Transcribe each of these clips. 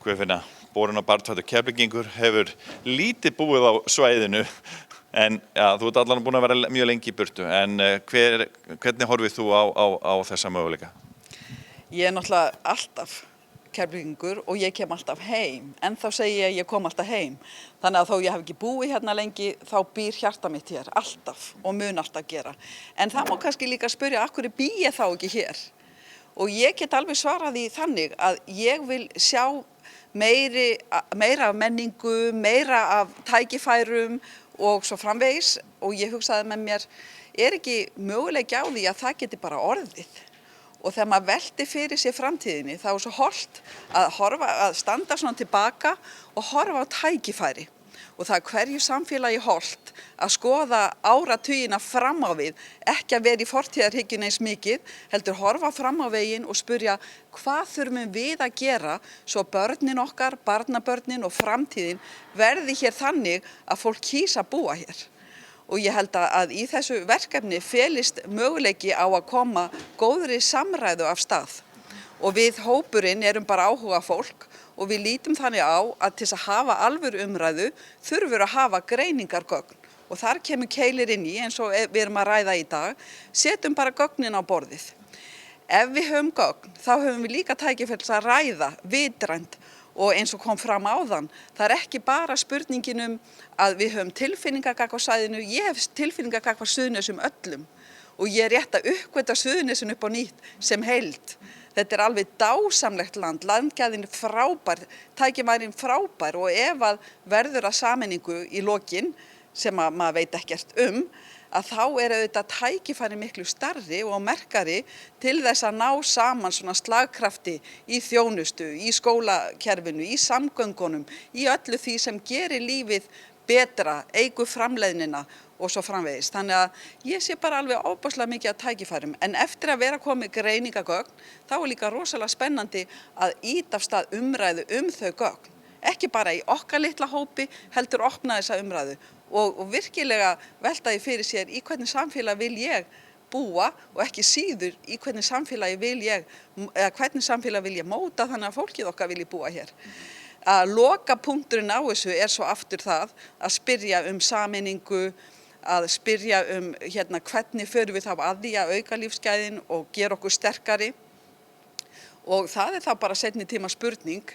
Guðfinna, borinn og barnfæddur Keflvíkingur hefur lítið búið á svæðinu en ja, þú ert allan búin að vera mjög lengi í burtu en hvernig horfir þú á þessa möguleika? Ég náttúrulega alltaf Keflvíkingur og ég kem alltaf heim, en þá segi ég kom alltaf heim. Þannig að þó ég hef ekki búið hérna lengi, þá býr hjarta mitt hér, alltaf og mun alltaf gera. En það má kannski líka spyrja, af hverju bý ég þá ekki hér? Og ég get alveg svarað því þannig að ég vil sjá meira af menningu, meira af tækifærum og svo framvegis og ég hugsaði með mér, ekki möguleiki á því að það geti bara orðið. Og þegar maður velti fyrir sér framtíðinni, þá svo hollt að standa svona tilbaka og horfa á tækifæri. Og það hverju samfélagi hollt að skoða áratugina fram á við, ekki að vera í fortíðarhyggjunni eins mikið, heldur horfa fram á veginn og spurja hvað þurfum við að gera svo börnin okkar, barnabörnin og framtíðin verði hér þannig að fólk kýs að búa hér. Og ég held að í þessu verkefni felist möguleiki á að koma góðri samræðu af stað. Og við hópurinn erum bara áhuga fólk og við lítum þannig á að til að hafa alvöru umræðu þurfum að hafa greiningargögn. Og þar kemur Keilir inn í eins og við erum að ræða í dag, setjum bara gögnin á borðið. Ef við höfum gögn þá höfum við líka tækifæri að ræða vitrænt. Og eins og kom fram áðan, það ekki bara spurningin að við höfum tilfinningar gagnvart svæðinu, ég hef tilfinningar gagnvart Suðurnesjum öllum og ég rétt að uppgötva Suðurnesin upp á nýtt sem heild. Þetta alveg dásamlegt land, landgæðin frábær, tækifærin frábær og ef að verður að sameiningu í lokin sem maður veit ekkert að þá auðvitað tækifæri miklu stærri og merkari til þess að ná saman svona slagkrafti í þjónustu, í skólakerfinu, í samgöngunum, í öllu því sem gerir lífið betra, eykur framleiðnina og svo framvegis. Þannig að ég sé bara alveg ofboðslega mikið af tækifærum. En eftir að vera komið greiningagögn, þá líka rosalega spennandi að ýta af stað umræðu þau gögn. Ekki bara í okkar litla hópi, heldur opna þessa umræðu. Og virkilega velta því fyrir sér í hvernig samfélag vil ég búa og ekki síður í hvernig samfélagi vil ég móta þannig að fólkið okkar vilji búa hér. Að loka punkturinn á þessu svo aftur það að spyrja sameiningu, að spyrja hvernig förum við þá að því að auka lífsgæðin og gera okkur sterkari. Og það þá bara seinni tíma spurning.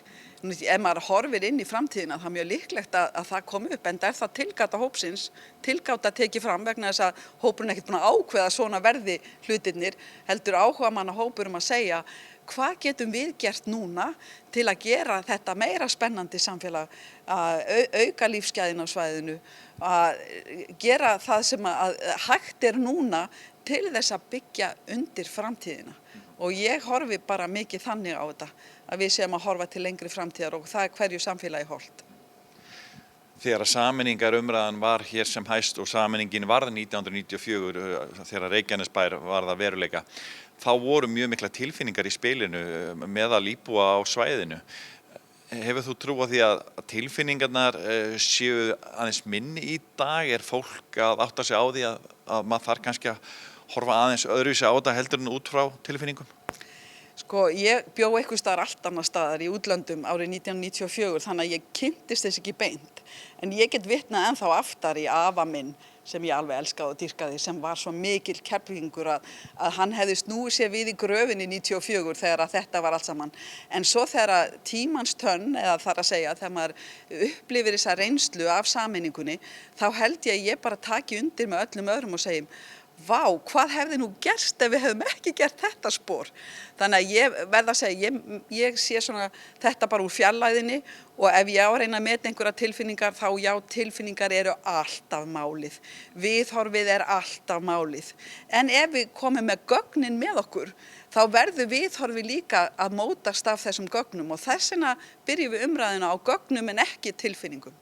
Ef maður horfir inn í framtíðina það mjög líklegt að það komi upp en það tilgáta hópsins, tilgáta tekið fram vegna þess að hópurinn ekkert búinn að ákveða svona verði hlutirnir, heldur áhugamanna hópur að segja hvað getum við gert núna til að gera þetta meira spennandi samfélag, að auka lífsgæðin á svæðinu, að gera það sem að hægt núna til þess að byggja undir framtíðina. Og ég horfi bara mikið þannig á þetta, að við séum að horfa til lengri framtíðar og það hverju samfélagi hollt. Þegar sameiningarumræðan var hér sem hæst og sameiningin varð 1994 þegar Reykjanesbær varð að veruleika, þá voru mjög mikla tilfinningar í spilinu meðal íbúa á svæðinu. Hefur þú trú á því að tilfinningarnar séu aðeins minni í dag? Fólk að átta sig á því að maður þarf kannski að horfa aðeins öðruvísi á þetta heldur en út frá tilfinningum? Sko, ég bjó einhvers staðar allt annars staðar í útlöndum árið 1994 þannig að ég kynntist þess ekki beint. En ég get vitnað ennþá aftar í afa minn sem ég alveg elskaði og dýrkaði sem var svo mikill Keflvíkingur að hann hefði snúið sér við í gröfinni 94 þegar að þetta var allt saman. En svo þegar tímans tönn, eða þar að segja, þegar maður upplifir þessa reynslu af sameiningunni, þá held ég bara taki undir með öllum öðrum og segjum vá, hvað hefði nú gerst ef við hefðum ekki gert þetta spor? Þannig að ég verð að segja, ég sé svona þetta bara úr fjarlægðinni og ef ég á að reyna að meta einhverja tilfinningar, þá já, tilfinningar eru alltaf málið. Viðhorfið alltaf málið. En ef við komum með gögnin með okkur, þá verður viðhorfið líka að mótast af þessum gögnum og þess vegna byrjum við umræðuna á gögnum en ekki tilfinningum.